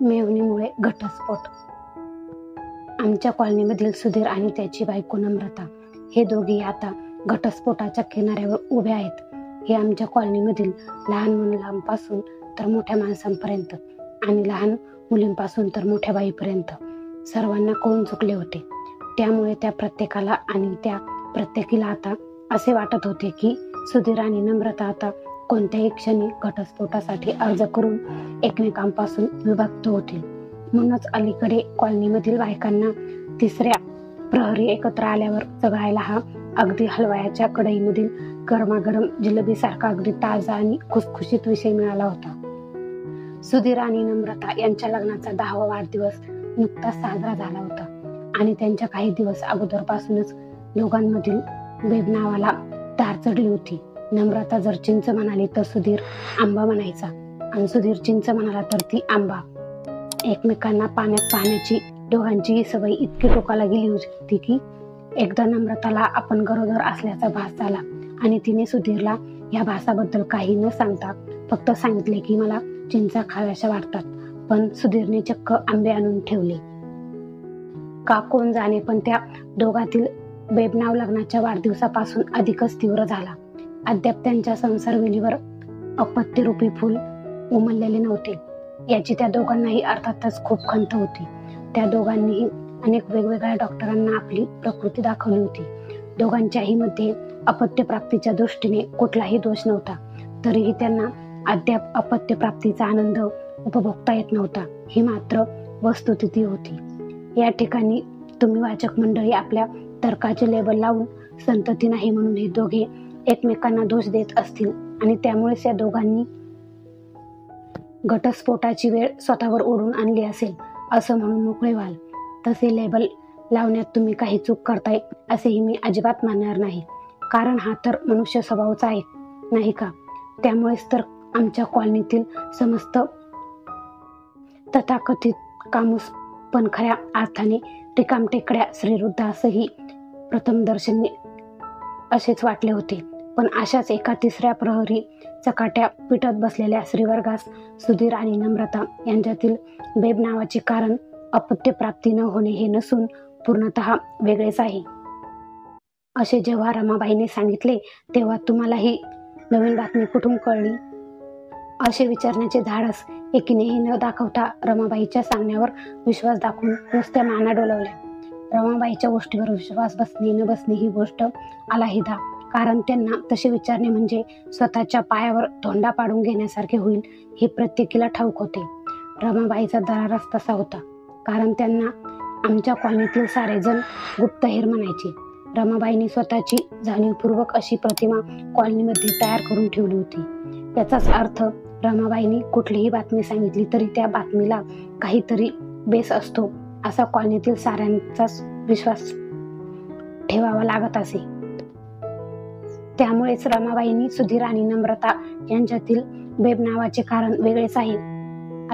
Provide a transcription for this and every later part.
मेव्हणीमुळे घटस्फोट. आमच्या कॉलनीमधील सुधीर आणि त्याची बायको नम्रता हे दोघेही आता घटस्फोटाच्या किनाऱ्यावर उभे आहेत. हे आमच्या कॉलनीमधील लहान मुलांपासून तर मोठ्या माणसांपर्यंत आणि लहान मुलींपासून तर मोठ्या बाईपर्यंत सर्वांना कळून चुकले होते. त्यामुळे त्या प्रत्येकाला आणि त्या प्रत्येकीला आता असे वाटत होते की सुधीर आणि नम्रता आता कोणत्याही क्षणी घटस्फोटासाठी अर्ज करून एकमेकांपासून विभक्त होतील. म्हणूनच अलीकडे कॉलनीमधील बायकांना तिसऱ्या प्रहरी एकत्र आल्यावर जगायला हा अगदी हलवायाच्या कढईमधील गरमागरम जिलेबीसारखा अगदी ताजा आणि खुसखुशीत विषय मिळाला होता. सुधीर आणि नम्रता यांच्या लग्नाचा 10वा वाढदिवस नुकताच साजरा झाला होता आणि त्यांच्या काही दिवस अगोदरपासूनच दोघांमधील बेब नावाला धार चढली होती. नम्रता जर चिंच म्हणाली तर सुधीर आंबा म्हणायचा आणि सुधीर चिंच म्हणाला तर ती आंबा. एकमेकांना पाण्यात पाहण्याची दोघांचीही सवय इतकी टोकाला गेली होती की एकदा नम्रताला आपण गरोदर असल्याचा भास झाला आणि तिने सुधीरला या भासाबद्दल काही न सांगता फक्त सांगितले की मला चिंचा खाव्याशा वाटतात. पण सुधीरने चक्क आंबे आणून ठेवले. का कोण जाणे, पण त्या दोघातील बेबनाव लग्नाच्या वाढदिवसापासून अधिकच तीव्र झाला. अद्याप त्यांच्या संसारवेलीवर अपत्यरूपी फूल उमललेले नव्हते याची त्या दोघांनाही अर्थातच खूप खंत होती. त्या दोघांनीही अनेक वेगवेगळ्या डॉक्टरांना आपली प्रकृती दाखवली होती. दोघांच्याही मध्ये अपत्यप्राप्तीच्या दृष्टीने कुठलाही दोष नव्हता. तरीही त्यांना अद्याप अपत्यप्राप्तीचा आनंद उपभोगता येत नव्हता ही मात्र वस्तुस्थिती होती. या ठिकाणी तुम्ही वाचक मंडळी आपल्या तर्काचे लेबल लावून संतती नाही म्हणून हे दोघे एकमेकांना दोष देत असतील आणि त्यामुळेच या दोघांनी घटस्फोटाची वेळ स्वतःवर ओढून आणली असेल असं म्हणून मोकळे व्हाल. तसे लेबल लावण्यात तुम्ही काही चूक करताय असेही मी अजिबात मानणार नाही, कारण हा तर मनुष्य स्वभावच आहे नाही का. त्यामुळेच तर आमच्या कॉलनीतील समस्त तथाकथित कामूस पण खऱ्या अर्थाने रिकामटेकड्या श्रीरुद्धासही प्रथमदर्शनी असेच वाटले होते. पण अशाच एका तिसऱ्या प्रहरी चकाट्या पिटत बसलेल्या श्रीवर्गास सुधीर आणि नम्रता यांच्यातील बेब नावाचे कारण अपत्यप्राप्ती न होणे हे नसून पूर्णतः वेगळेच आहे असे जेव्हा रमाबाईने सांगितले तेव्हा तुम्हाला ही नवीन बातमी कुठून कळली असे विचारण्याचे धाडस एकीनेही न दाखवता रमाबाईच्या सांगण्यावर विश्वास दाखवून नुसत्या माना डोलवल्या. रमाबाईच्या गोष्टीवर विश्वास बसणे न बसणे ही गोष्ट आलाहिदा, कारण त्यांना तसे विचारणे म्हणजे स्वतःच्या पायावर धोंडा पाडून घेण्यासारखे होईल हे प्रत्येकीला ठाऊक होते. रमाबाईचा दरारच तसा होता, कारण त्यांना आमच्या कॉलनीतील सारेजण गुप्तहेर म्हणायचे. रमाबाईंनी स्वतःची जाणीवपूर्वक अशी प्रतिमा कॉलनीमध्ये तयार करून ठेवली होती. याचाच अर्थ रमाबाईंनी कुठलीही बातमी सांगितली तरी त्या बातमीला काहीतरी बेस असतो असा कॉलनीतील साऱ्यांचाच विश्वास ठेवावा लागत असे. त्यामुळेच रमाबाईंनी सुधीर आणि नम्रता यांच्यातील बेब नावाचे कारण वेगळेच आहे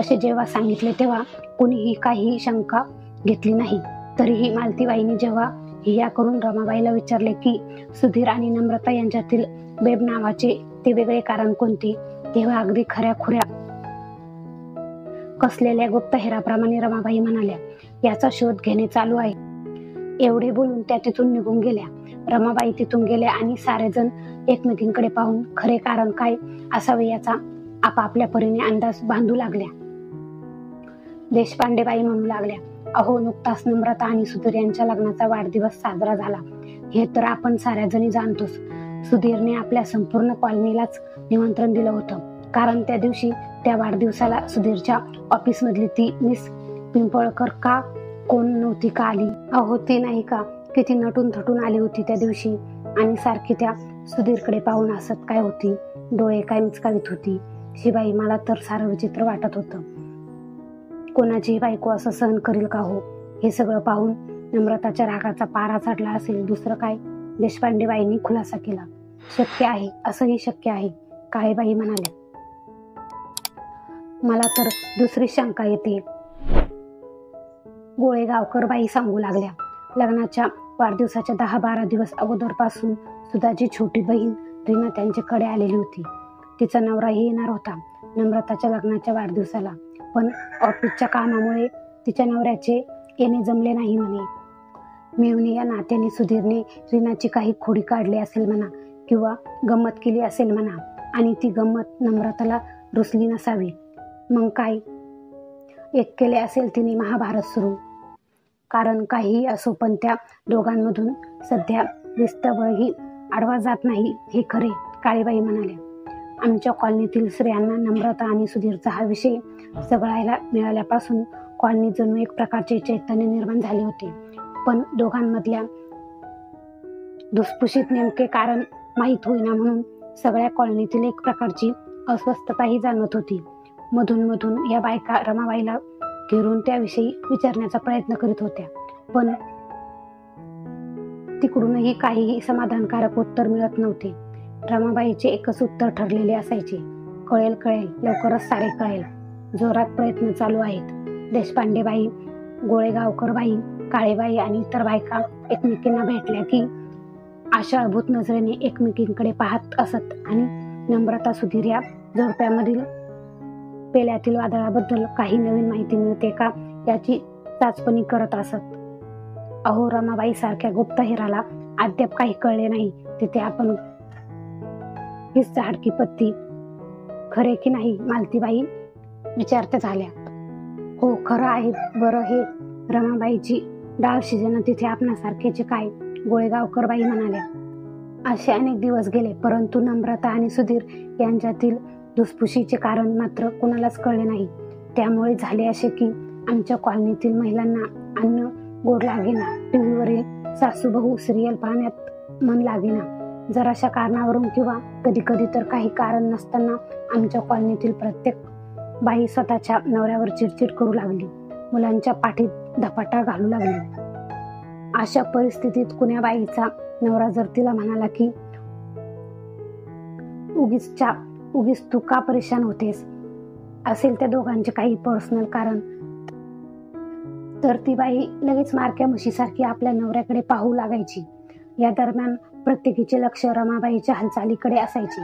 असे जेव्हा सांगितले तेव्हा कोणीही काहीही शंका घेतली नाही. तरीही मालतीबाईंनी जेव्हा हिया करून रमाबाईला विचारले की सुधीर आणि नम्रता यांच्यातील बेब नावाचे ते वेगळे कारण कोणते, तेव्हा अगदी खऱ्याखुऱ्या कसलेल्या गुप्तहेराप्रमाणे रमाबाई म्हणाल्या, याचा शोध घेणे चालू आहे. एवढे बोलून त्या तिथून निघून गेल्या. रमाबाई तिथून गेल्या आणि सारेजण एकमेकींकडे पाहून खरे कारण काय असावे याचा आपापल्या परीने अंदाज बांधू लागल्या. देशपांडेबाई म्हणू लागल्या, अहो नुकताच नम्रता आणि सुधीर यांच्या लग्नाचा वाढदिवस साजरा झाला हे तर आपण साऱ्याजणी जाणतोच. सुधीरने आपल्या संपूर्ण कॉलनीलाच निमंत्रण दिलं होतं, कारण त्या दिवशी त्या वाढदिवसाला सुधीरच्या ऑफिसमधली ती मिस पिंपळकर का कोण नव्हती का आली. अहो ती नाही का किती नटून थटून आली होती त्या दिवशी आणि सारखी त्या सुधीरकडे पाहून हसत काय होती, डोळे काय मिचकावीत होती. शिबाई मला तर सारं विचित्र वाटत होतं. कोणाचीही बायको असं सहन करील का हो. हे सगळं पाहून नम्रताच्या रागाचा पारा चढला असेल, दुसरं काय, देशपांडेबाईंनी खुलासा केला. शक्य आहे, असंही शक्य आहे, काळेबाई म्हणाल्या. मला तर दुसरी शंका येते, गोळेगावकर बाई सांगू लागल्या. लग्नाच्या वाढदिवसाच्या 10-12 दिवस अगोदरपासून सुधाची छोटी बहीण रीना त्यांच्याकडे आलेली होती. तिचा नवराही येणार होता नम्रताच्या लग्नाच्या वाढदिवसाला, पण ऑफिसच्या कामामुळे तिच्या नवऱ्याचे येणे जमले नाही म्हणे. मेवणी या नात्याने सुधीरने रीनाची काही खोडी काढली असेल म्हणा, किंवा गंमत केली असेल म्हणा, आणि ती गंमत नम्रताला रुसली नसावी. मग काय, एक केले असेल तिने महाभारत सुरू. कारण काहीही असो, पण त्या दोघांमधून सध्या विस्तवही आडवा जात नाही हे खरे, काळीबाई म्हणाल्या. आमच्या कॉलनीतील स्त्रियांना नम्रता आणि सुधीरचा हा विषय सगळायला मिळाल्यापासून कॉलनी जणू एक प्रकारचे चैतन्य निर्माण झाले होते. पण दोघांमधल्या धुसफुशीत नेमके कारण माहीत होईना म्हणून सगळ्या कॉलनीतील एक प्रकारची अस्वस्थताही जाणवत होती. मधून या बायका रमाबाईला घेरून त्याविषयी विचारण्याचा प्रयत्न करीत होत्या, पण तिकडूनही काहीही समाधानकारक उत्तर मिळत नव्हते. रमाबाईचे एकच उत्तर ठरलेले असायचे, कळेल लवकरच सारे कळेल, जोरात प्रयत्न चालू आहेत. देशपांडेबाई, गोळेगावकरबाई, काळेबाई आणि इतर बायका एकमेकींना भेटल्या की आशाळभूत नजरेने एकमेकींकडे पाहत असत आणि नम्रता सुधीर या जोडप्यामधील पेल्यातील वादळाबद्दल काही नवीन माहिती मिळते का याची चाचपणी करत असत. अहो, रमाबाई सारख्या गुप्तहेराला अद्याप काही कळले नाही. तिथे आपण हीच झाडकी पत्ती, खरे की नाही? मालतीबाई विचारत्या झाल्या. हो, खरं आहे बरं हे. रमाबाईची डाळ शिजेना तिथे आपणासारखेचे काय, गोळेगावकरबाई म्हणाल्या. असे अनेक दिवस गेले, परंतु नम्रता आणि सुधीर यांच्यातील धुसफुशीचे कारण मात्र कोणालाच कळले नाही. त्यामुळे झाले असे की आमच्या कॉलनीतील महिलांना अन्न गोड लागेना, टीव्हीवरील सासूबहू सिरियल पाहण्यात मन लागेना. जराशा कारणावरून किंवा कधी तर काही कारण नसताना आमच्या कॉलनीतील प्रत्येक बाई स्वतःच्या नवऱ्यावर चिडचिड करू लागली, मुलांच्या पाठीत धपाटा घालू लागली. अशा परिस्थितीत कुण्या बाईचा नवरा जर तिला म्हणाला की उगीच तू का परेशान होतेस, असेल त्या दोघांचे काही पर्सनल कारण, तर ती बाई लगेच मारक्या म्हशीसारखी आपल्या नवऱ्याकडे पाहू लागायची. या दरम्यान प्रत्येकीचे लक्ष रमाबाईच्या हालचालीकडे असायचे,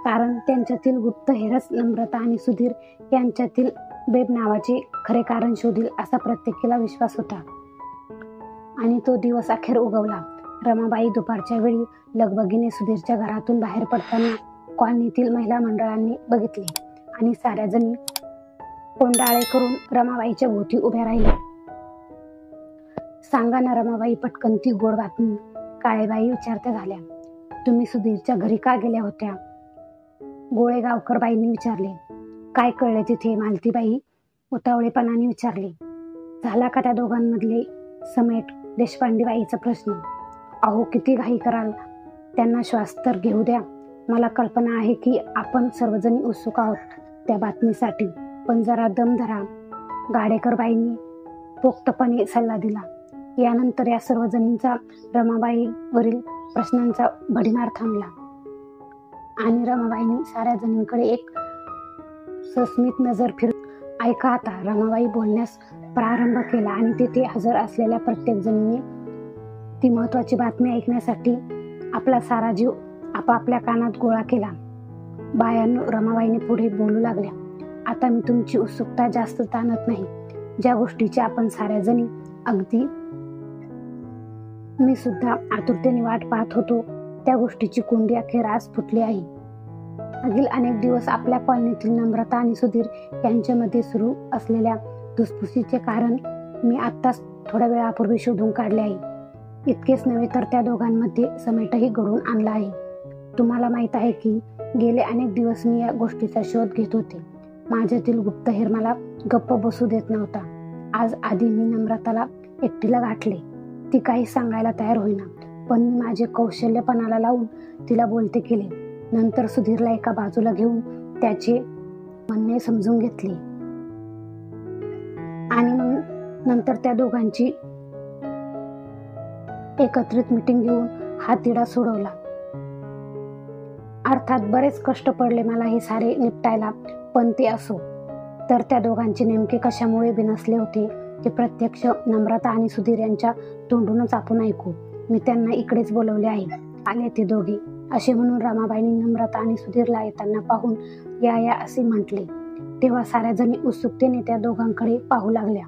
कारण त्यांच्यातील गुप्तहेरच नम्रता आणि सुधीर यांच्यातील बेब नावाचे खरे कारण शोधील असा प्रत्येकीला विश्वास होता. आणि तो दिवस अखेर उगवला. रमाबाई दुपारच्या वेळी लगबगीने सुधीरच्या घरातून बाहेर पडताना कॉलनीतील महिला मंडळांनी बघितले आणि साऱ्या जणी कोंडाळे करून रमाबाईच्या भोवती उभ्या राहिल्या. सांगा ना रमाबाई, पटकन ती गोड बातमी, काळेबाई विचारत्या झाल्या. तुम्ही सुधीरच्या घरी का गेल्या होत्या? गोळेगावकरबाईंनी विचारले. काय कळले तिथे? मालतीबाई उतावळेपणाने विचारले. झाला का त्या दोघांमधले समेट? देशपांडेबाईचा प्रश्न. अहो, किती घाई कराल, त्यांना श्वास तर घेऊ द्या. मला कल्पना आहे की आपण सर्वजणी उत्सुक आहोत त्या बातमीसाठी, पण जरा दम धरा, गाडेकरबाईंनी पोक्तपणे सल्ला दिला. यानंतर या सर्वजणींचा रमाबाईवरील प्रश्नांचा भडीमार थांबला आणि रमाबाईंनी साऱ्या जणींकडे एक सस्मित नजर फिरवून ऐका आता, रमाबाई बोलण्यास प्रारंभ केला आणि तिथे हजर असलेल्या प्रत्येक जणीने ती महत्वाची बातमी ऐकण्यासाठी आपला सारा जीव आपापल्या कानात गोळा केला. बायांनो, रमाबाईने पुढे बोलू लागल्या, आता मी तुमची उत्सुकता जास्त ताणत नाही. ज्या गोष्टीची आपण साऱ्या जणी, अगदी मी सुद्धा आतुरतेने वाट पाहत होतो, त्या गोष्टीची कोंडी अखेर आज फुटली आहे. मागील अनेक दिवस आपल्या कॉलनीतील नम्रता आणि सुधीर यांच्यामध्ये सुरू असलेल्या धुसफुसीचे कारण मी आत्ताच थोड्या वेळापूर्वी शोधून काढले आहे. इतकेच नव्हे तर त्या दोघांमध्ये समेटही घडवून आणला आहे. तुम्हाला माहित आहे की गेले अनेक दिवस मी या गोष्टीचा शोध घेत होते. माझ्यातील गुप्तहेर मला गप्प बसू देत नव्हता. आज आधी मी नम्रताला एकटीला गाठले. ती काही सांगायला तयार होईना, पण मी माझे कौशल्य पणाला लावून तिला बोलते केले. नंतर सुधीरला एका बाजूला घेऊन त्याचे म्हणणे समजून घेतले आणि मग नंतर त्या दोघांची एकत्रित मीटिंग घेऊन हा तिढा सोडवला. अर्थात बरेच कष्ट पडले मला हे सारे निपटायला, पण ते असो. तर त्या दोघांचे नेमके कशामुळे बिनसले होते ते प्रत्यक्ष नम्रता आणि सुधीर यांच्या तोंडूनच आपण ऐकू. मी त्यांना इकडेच बोलवले आहे, आले ते दोघे, असे म्हणून रमाबाईंनी नम्रता आणि सुधीरला येताना पाहून या असे म्हटले. तेव्हा साऱ्या जणी उत्सुकतेने त्या दोघांकडे पाहू लागल्या.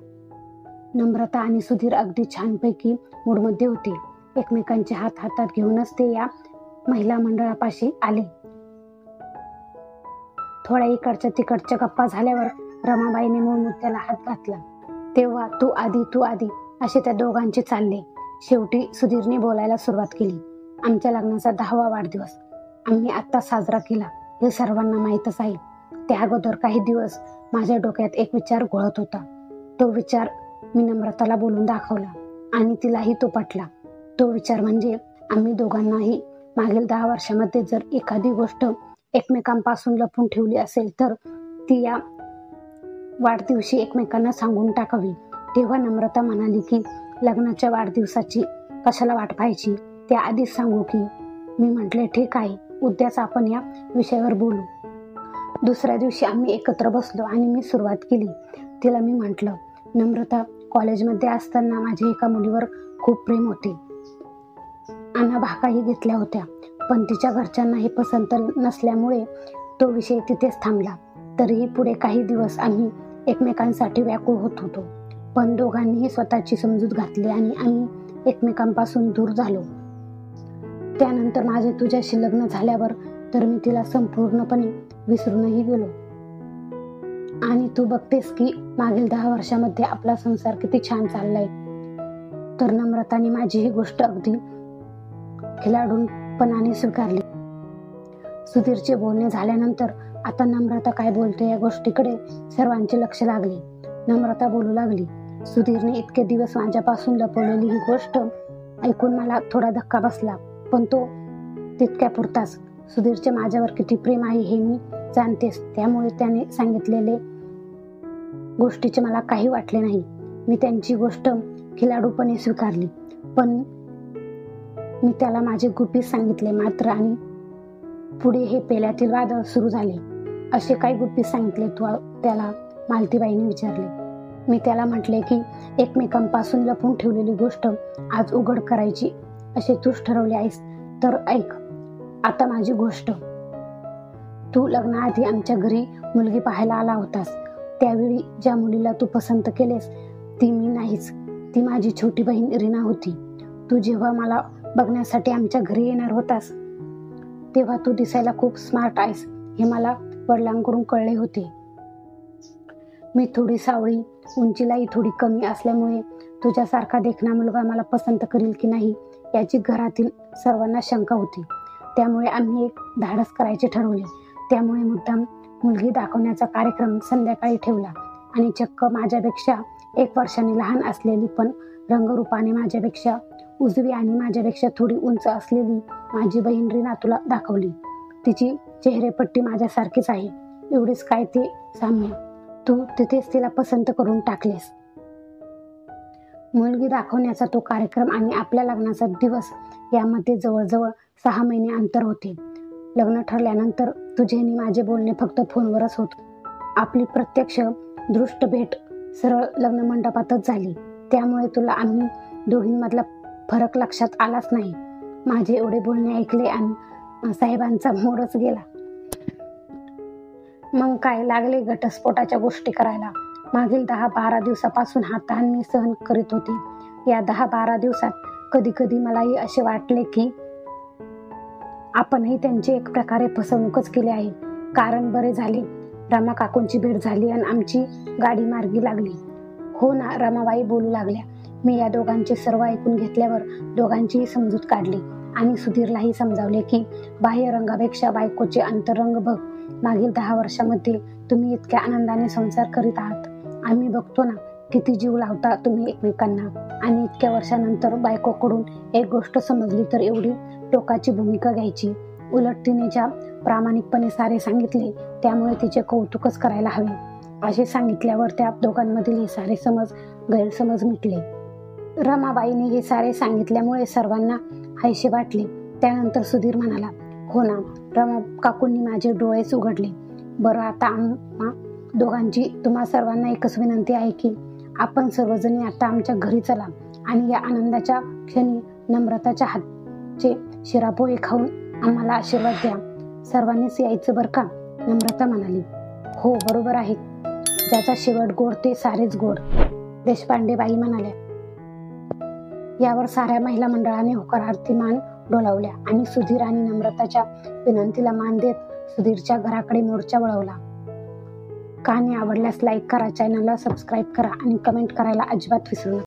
नम्रता आणि सुधीर अगदी छानपैकी मूडमध्ये होते. एकमेकांचे हात हातात घेऊनच ते या महिला मंडळापाशी आले. थोड्या इकडच्या तिकडच्या गप्पा झाल्यावर रमाबाईने मूळ मुद्द्याला हात घातला. तेव्हा तू आधी असे त्या दोघांचे चालले. शेवटी सुधीरने बोलायला सुरुवात केली. आमच्या लग्नाचा 10वा वाढदिवस आम्ही आता साजरा केला हे सर्वांना माहीतच आहे. त्या अगोदर काही दिवस माझ्या डोक्यात एक विचार घोळत होता. तो विचार मी नम्रताला बोलून दाखवला आणि तिलाही तो पटला. तो विचार म्हणजे आम्ही दोघांनाही मागील 10 वर्षामध्ये जर एखादी गोष्ट एकमेकांपासून लपून ठेवली असेल तर ती या वाढदिवशी एकमेकांना सांगून टाकावी. तेव्हा नम्रता म्हणाली की लग्नाच्या वाढदिवसाची कशाला वाट पाहायची, त्या आधीच सांगू की. मी म्हटले ठीक आहे, उद्याच आपण या विषयावर बोलू. दुसऱ्या दिवशी आम्ही एकत्र बसलो आणि मी सुरुवात केली. तिला मी म्हटलं, नम्रता, कॉलेजमध्ये असताना माझ्या एका मुलीवर खूप प्रेम होते. अण्णा भाकाही घेतल्या होत्या, पण तिच्या घरच्यांना हे पसंत नसल्यामुळे तो विषय तिथेच थांबला. तरीही पुढे काही दिवस आम्ही एकमेकांसाठी व्याकुळ होत होतो, पण दोघांनीही स्वतःची समजूत घातली आणि आम्ही एकमेकांपासून दूर झालो. त्यानंतर माझे तुझ्याशी लग्न झाल्यावर तर मी तिला संपूर्णपणे विसरूनही गेलो. आणि तू बघतेस की मागील 10 वर्षामध्ये आपला संसार किती छान चाललाय. तर नम्रताने माझी ही गोष्ट अगदी खिलाडूपणाने स्वीकारली. सुधीरचे बोलणे झाल्यानंतर आता नम्रता काय बोलते या गोष्टीकडे सर्वांचे लक्ष लागले. नम्रता बोलू लागली, सुधीरने इतके दिवस माझ्यापासून लपवलेली ही गोष्ट ऐकून मला थोडा धक्का बसला, पण तो तितक्या पुरताच. सुधीरचे माझ्यावर किती प्रेम आहे हे मी जाणतेस, त्यामुळे त्याने सांगितलेले गोष्टीचे मला काही वाटले नाही. मी त्यांची गोष्ट खिलाडूपणे स्वीकारली, पण मी त्याला माझे गुपित सांगितले मात्र. आणि पुढे हे पेल्यातील वादळ सुरू झाले. असे काही गुपित सांगितले तू त्याला, मालतीबाईने विचारले. मी त्याला म्हटले की एकमेकांपासून लपून ठेवलेली गोष्ट आज उघड करायची असे तूच ठरवले आहेस तर ऐक आता माझी गोष्ट. तू लग्नाआधी आमच्या घरी मुलगी पाहायला आला होतास. त्यावेळी ज्या मुलीला तू पसंत केलेस ती मी नाहीच, ती माझी छोटी बहीण रीना होती. तू जेव्हा मला बघण्यासाठी आमच्या घरी येणार होतास तेव्हा तू दिसायला खूप स्मार्ट आहेस हे मला वडिलांकडून कळले होते. मी थोडी सावळी, उंचीलाही थोडी कमी असल्यामुळे तुझ्यासारखा देखणा मुलगा मला पसंत करेल की नाही याची घरातील सर्वांना शंका होती. त्यामुळे आम्ही एक धाडस करायचे ठरवले. त्यामुळे मुद्दाम मुलगी दाखवण्याचा कार्यक्रम संध्याकाळी ठेवला आणि चक्क माझ्यापेक्षा 1 वर्षाने लहान असलेली पण रंगरूपाने माझ्यापेक्षा उजवी आणि माझ्यापेक्षा थोडी उंच असलेली माझी बहीण रीना तुला दाखवली. तिची चेहरेपट्टी माझ्यासारखीच आहे. एवढीच काय ते साम्य. तू तिथेच तिला पसंत करून टाकलेस. मुलगी दाखवण्याचा तो कार्यक्रम आणि आपल्या लग्नाचा दिवस यामध्ये जवळजवळ 6 महिने अंतर होते. लग्न ठरल्यानंतर तुझे आणि माझे बोलणे फक्त फोनवरच होत. आपली प्रत्यक्ष दृष्ट भेट सरळ लग्न मंडपातच झाली. त्यामुळे तुला आम्ही दोघींमधला फरक लक्षात आलाच नाही. माझे एवढे बोलणे ऐकले आणि साहेबांचा मूडच गेला. मग काय लागले घटस्फोटाच्या गोष्टी करायला. मागील 10-12 दिवसापासून हा ताण मी सहन करीत होते. या 10-12 दिवसात कधी कधी मलाही असे वाटले की आपणही त्यांची एक प्रकारे फसवणूकच केली आहे. कारण बरे झाले रमा काकूंची भेट झाली आणि आमची गाडी मार्गी लागली. हो ना, रमाबाई बोलू लागल्या. मी या दोघांचे सर्व ऐकून घेतल्यावर दोघांचीही समजूत काढली आणि सुधीरलाही समजावले की बाह्य रंगापेक्षा बायकोचे अंतरंग बघ. मागील 10 वर्षामध्ये तुम्ही इतक्या आनंदाने संसार करीत आहात. आम्ही बघतो ना किती जीव लावता तुम्ही एकमेकांना. आणि इतक्या वर्षानंतर बायकोकडून एक गोष्ट समजली तर एवढी टोकाची भूमिका घ्यायची. उलट तिने ज्या प्रामाणिकपणे सारे सांगितले त्यामुळे तिचे कौतुकच करायला हवे. असे सांगितल्यावर त्या दोघांमधील हे सारे गैरसमज मिटले. रमाबाईने हे सारे सांगितल्यामुळे सर्वांना हायशे वाटले. त्यानंतर सुधीर म्हणाला, हो ना, रमा काकूंनी माझे डोळेच उघडले. बरं, आता आम्हा दोघांची तुम्हा सर्वांना एकच विनंती आहे की आपण सर्वजणी आता आमच्या घरी चला आणि या आनंदाच्या क्षणी नम्रताच्या हातचे शिरापोळी खाऊन आम्हाला आशीर्वाद द्या. सर्वांनीच यायचं बरं का, नम्रता म्हणाली. हो बरोबर आहे, ज्याचा शेवट गोड ते सारेच गोड, देशपांडे बाई म्हणाल्या. यावर साऱ्या महिला मंडळाने होकारार्थी मान डोलावल्या आणि सुधीर आणि नम्रताच्या विनंतीला मान देत सुधीरच्या घराकडे मोर्चा वळवला. कहाणी आवडल्यास लाईक करा, चॅनलला सबस्क्राईब करा आणि कमेंट करायला अजिबात विसरू नका.